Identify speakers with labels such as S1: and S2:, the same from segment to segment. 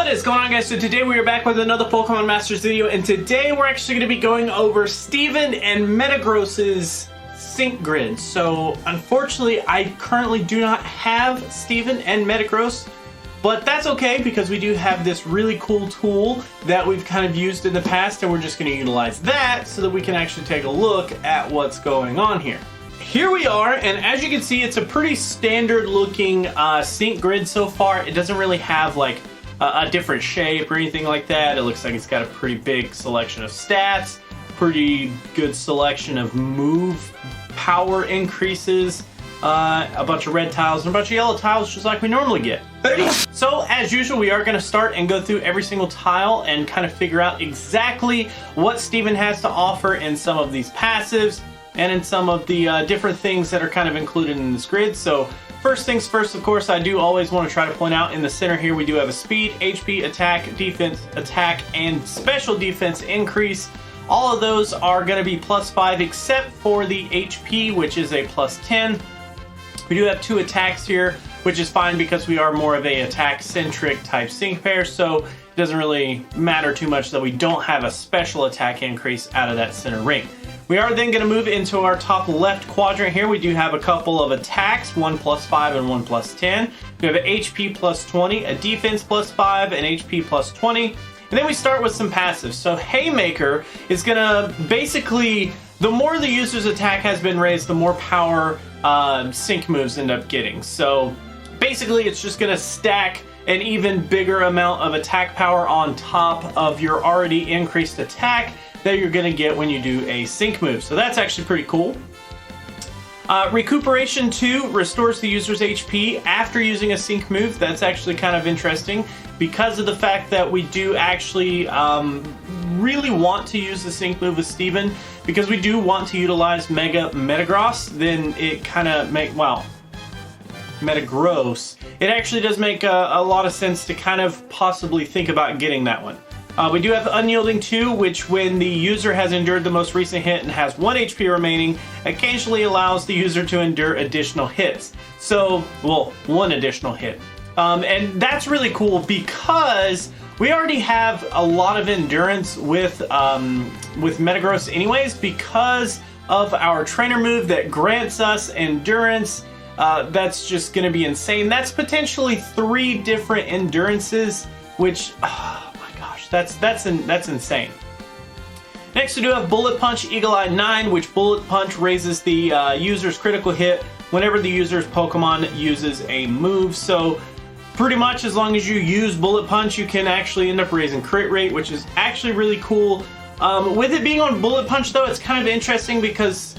S1: What is going on, guys? So today we are back with another Pokemon Masters video, and today we're actually going to be going over Steven and Metagross's sync grid. So unfortunately I currently do not have Steven and Metagross, but that's okay because we do have this really cool tool that we've kind of used in the past, and we're just going to utilize that so that we can actually take a look at what's going on here. Here we are, and as you can see, it's a pretty standard looking sync grid so far. It doesn't really have like a different shape or anything like that. It looks like it's got a pretty big selection of stats, pretty good selection of move power increases, a bunch of red tiles and a bunch of yellow tiles just like we normally get. So as usual, we are going to start and go through every single tile and kind of figure out exactly what Steven has to offer in some of these passives and in some of the different things that are kind of included in this grid. So first things first, of course, I do always want to try to point out in the center here we do have a speed, HP, attack, defense, attack, and special defense increase. All of those are going to be +5 except for the HP, which is a +10. We do have 2 attacks here, which is fine because we are more of a attack-centric type sync pair, so it doesn't really matter too much that we don't have a special attack increase out of that center ring. We are then going to move into our top left quadrant here. We do have a couple of attacks, one +5 and one +10. We have an HP +20, a defense +5, and HP +20. And then we start with some passives. So Haymaker is going to basically, the more the user's attack has been raised, the more power sync moves end up getting. So basically it's just going to stack an even bigger amount of attack power on top of your already increased attack that you're going to get when you do a sync move. So that's actually pretty cool. Recuperation 2 restores the user's HP after using a sync move. That's actually kind of interesting because of the fact that we do actually really want to use the sync move with Steven, because we do want to utilize Metagross. Then it kind of Metagross. It actually does make a lot of sense to kind of possibly think about getting that one. We do have Unyielding 2, which when the user has endured the most recent hit and has 1 HP remaining, occasionally allows the user to endure additional hits. So, well, 1 additional hit. And that's really cool because we already have a lot of endurance with Metagross anyways, because of our trainer move that grants us endurance. That's just going to be insane. That's potentially 3 different endurances, which... That's insane. Next we do have Bullet Punch Eagle Eye 9, which Bullet Punch raises the user's critical hit whenever the user's Pokemon uses a move. So pretty much as long as you use Bullet Punch, you can actually end up raising crit rate, which is actually really cool. With it being on Bullet Punch though, it's kind of interesting because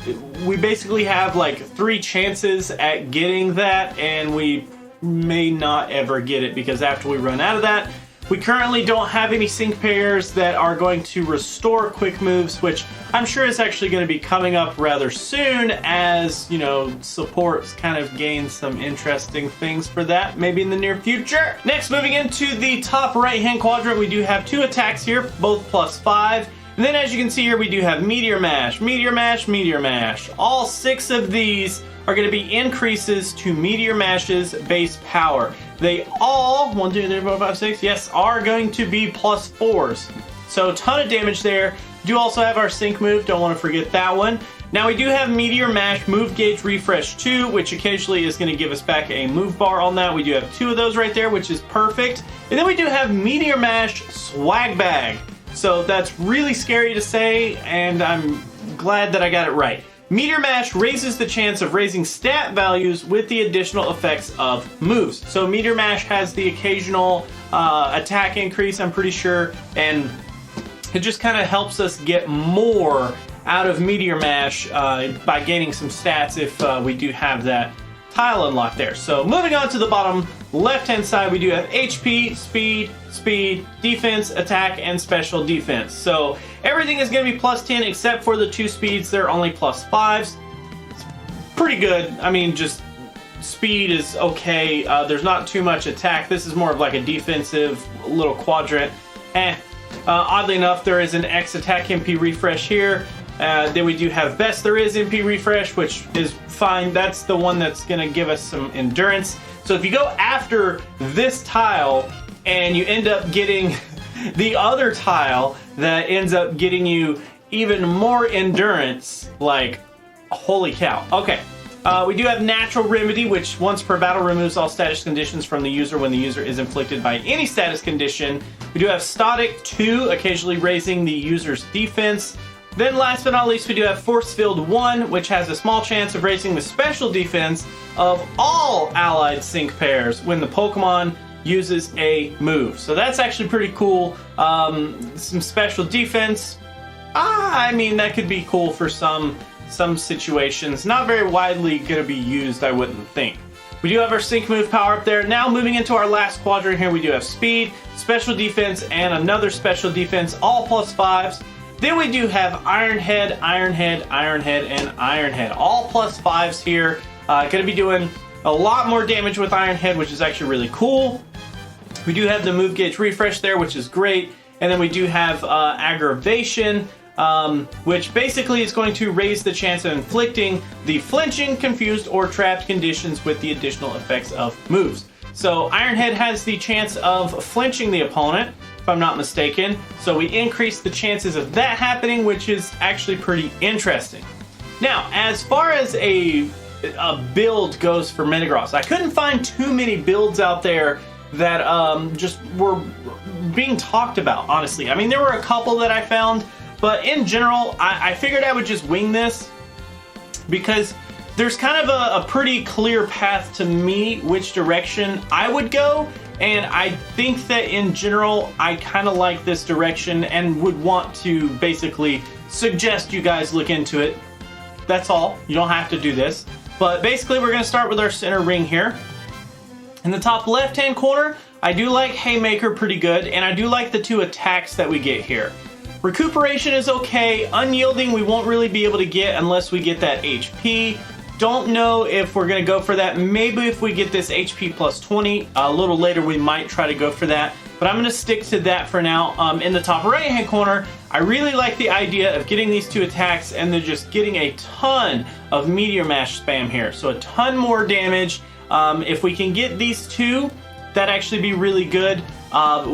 S1: we basically have like 3 chances at getting that, and we may not ever get it because after we run out of that, we currently don't have any sync pairs that are going to restore quick moves, which I'm sure is actually going to be coming up rather soon as, you know, supports kind of gain some interesting things for that, maybe in the near future. Next, moving into the top right-hand quadrant, we do have 2 attacks here, both +5. And then as you can see here, we do have Meteor Mash, Meteor Mash, Meteor Mash. All 6 of these are going to be increases to Meteor Mash's base power. They all, 1, 2, 3, 4, 5, 6, yes, are going to be +4s. So a ton of damage there. We do also have our sync move, don't want to forget that one. Now we do have Meteor Mash Move Gauge Refresh 2, which occasionally is going to give us back a move bar on that. We do have 2 of those right there, which is perfect. And then we do have Meteor Mash Swag Bag. So that's really scary to say, and I'm glad that I got it right. Meteor Mash raises the chance of raising stat values with the additional effects of moves. So Meteor Mash has the occasional attack increase, I'm pretty sure, and it just kind of helps us get more out of Meteor Mash by gaining some stats if we do have that tile unlocked there. So moving on to the bottom left-hand side, we do have HP, speed, defense, attack, and special defense. So everything is going to be +10 except for the 2 speeds. They're only +5s. It's pretty good. I mean, just speed is okay. There's not too much attack. This is more of like a defensive little quadrant. Oddly enough, there is an X attack MP refresh here. Then we do have Best There Is MP refresh, which is fine. That's the one that's going to give us some endurance. So if you go after this tile and you end up getting the other tile that ends up getting you even more endurance. Like, holy cow. Okay. We do have Natural Remedy, which once per battle removes all status conditions from the user when the user is inflicted by any status condition. We do have Static 2, occasionally raising the user's defense. Then last but not least, we do have Force Field 1, which has a small chance of raising the special defense of all allied sync pairs when the Pokemon uses a move. So that's actually pretty cool. Some special defense. I mean, that could be cool for some situations. Not very widely going to be used, I wouldn't think. We do have our sync move power up there. Now moving into our last quadrant here, we do have speed, special defense, and another special defense, all +5s. Then we do have Iron Head, Iron Head, Iron Head, and Iron Head, all +5s here. Going to be doing a lot more damage with Iron Head, which is actually really cool. We do have the move gauge refresh there, which is great. And then we do have Aggravation, which basically is going to raise the chance of inflicting the flinching, confused, or trapped conditions with the additional effects of moves. So Iron Head has the chance of flinching the opponent, if I'm not mistaken. So we increase the chances of that happening, which is actually pretty interesting. Now, as far as a build goes for Metagross, I couldn't find too many builds out there that just were being talked about, honestly. I mean, there were a couple that I found, but in general, I figured I would just wing this because there's kind of a pretty clear path to me which direction I would go, and I think that in general, I kind of like this direction and would want to basically suggest you guys look into it. That's all. You don't have to do this. But basically, we're going to start with our center ring here. In the top left-hand corner, I do like Haymaker pretty good, and I do like the 2 attacks that we get here. Recuperation is okay. Unyielding we won't really be able to get unless we get that HP. Don't know if we're going to go for that. Maybe if we get this HP plus 20, a little later we might try to go for that. But I'm going to stick to that for now. In the top right-hand corner, I really like the idea of getting these 2 attacks and then just getting a ton of Meteor Mash spam here. So a ton more damage. If we can get these 2, that'd actually be really good.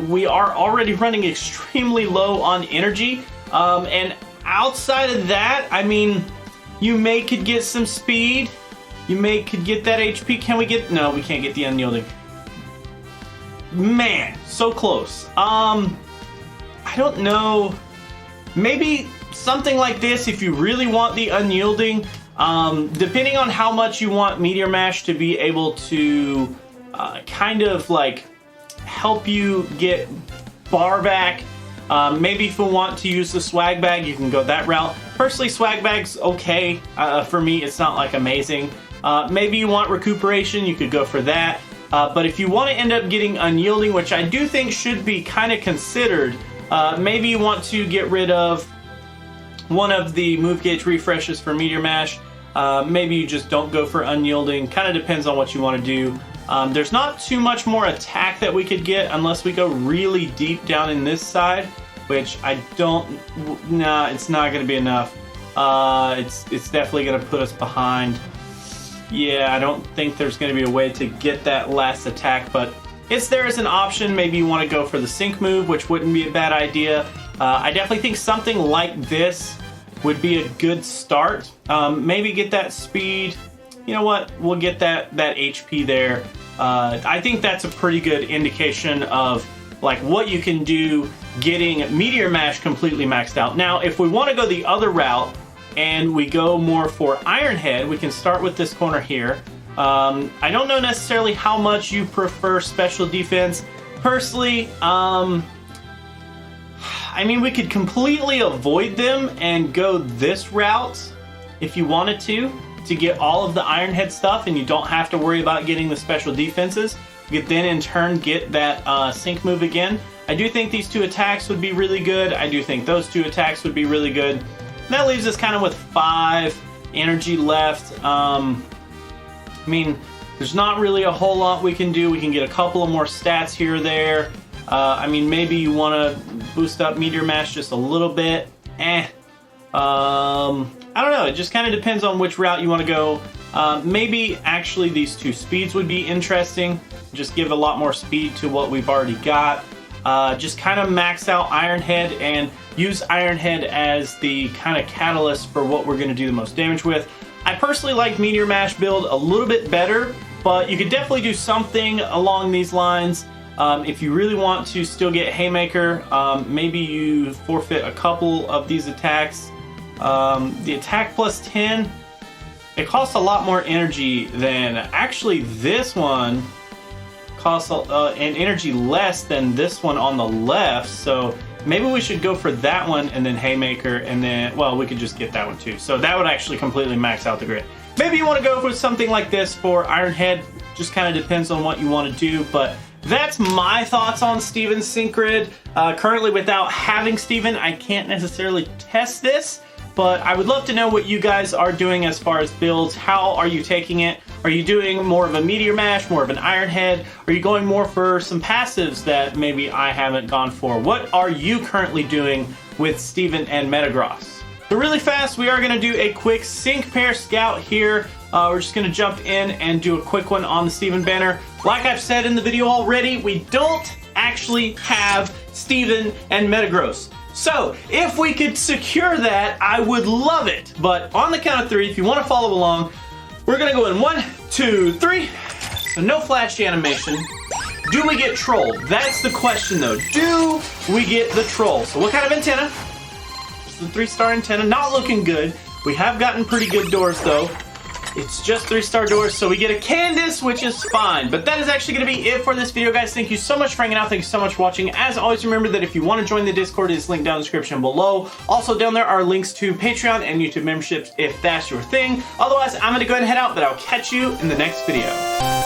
S1: We are already running extremely low on energy. And outside of that, I mean, you could get some speed. You could get that HP. Can we get... No, we can't get the Unyielding. Man, so close. I don't know. Maybe something like this if you really want the Unyielding. Depending on how much you want Meteor Mash to be able to kind of like help you get bar back. Maybe if you want to use the Swag Bag, you can go that route. Personally, Swag Bag's okay. For me, it's not like amazing. Maybe you want Recuperation, you could go for that. But if you want to end up getting Unyielding, which I do think should be kind of considered, maybe you want to get rid of one of the move gauge refreshes for Meteor Mash. Maybe you just don't go for Unyielding. Kind of depends on what you want to do. There's not too much more attack that we could get unless we go really deep down in this side, which I don't... Nah, it's not going to be enough. It's definitely going to put us behind. Yeah, I don't think there's going to be a way to get that last attack, but it's there as an option. Maybe you want to go for the sync move, which wouldn't be a bad idea. I definitely think something like this would be a good start. Maybe get that speed. You know what? We'll get that HP there. I think that's a pretty good indication of like what you can do getting Meteor Mash completely maxed out. Now, if we want to go the other route and we go more for Iron Head, we can start with this corner here. I don't know necessarily how much you prefer special defense. Personally, I mean, we could completely avoid them and go this route if you wanted to get all of the Iron Head stuff, and you don't have to worry about getting the special defenses. You could then in turn get that sync move again. I do think these 2 attacks would be really good. I do think those 2 attacks would be really good. And that leaves us kind of with 5 energy left. I mean, there's not really a whole lot we can do. We can get a couple of more stats here or there. I mean, maybe you want to boost up Meteor Mash just a little bit. I don't know, it just kind of depends on which route you want to go. Maybe actually these 2 speeds would be interesting. Just give a lot more speed to what we've already got. Just kind of max out Iron Head and use Iron Head as the kind of catalyst for what we're going to do the most damage with. I personally like Meteor Mash build a little bit better, but you could definitely do something along these lines. If you really want to still get Haymaker, maybe you forfeit a couple of these attacks. The attack plus 10, it costs a lot more energy than actually this one costs an energy less than this one on the left, so maybe we should go for that one and then Haymaker, and then, well, we could just get that one too. So that would actually completely max out the grid. Maybe you want to go for something like this for Iron Head, just kind of depends on what you want to do, but that's my thoughts on Steven's Sync Grid. Currently, without having Steven, I can't necessarily test this, but I would love to know what you guys are doing as far as builds. How are you taking it? Are you doing more of a Meteor Mash, more of an Iron Head? Are you going more for some passives that maybe I haven't gone for? What are you currently doing with Steven and Metagross? So really fast, we are going to do a quick Sync Pair Scout here. We're just going to jump in and do a quick one on the Steven banner. Like I've said in the video already, we don't actually have Steven and Metagross. So, if we could secure that, I would love it. But on the count of 3, if you want to follow along, we're going to go in 1, 2, 3. So no flashy animation. Do we get troll? That's the question though. Do we get the troll? So what kind of antenna? Just a 3-star antenna. Not looking good. We have gotten pretty good doors though. It's just 3-star doors, so we get a Candace, which is fine. But that is actually going to be it for this video, guys. Thank you so much for hanging out. Thank you so much for watching. As always, remember that if you want to join the Discord, it is linked down in the description below. Also, down there are links to Patreon and YouTube memberships if that's your thing. Otherwise, I'm going to go ahead and head out, but I'll catch you in the next video.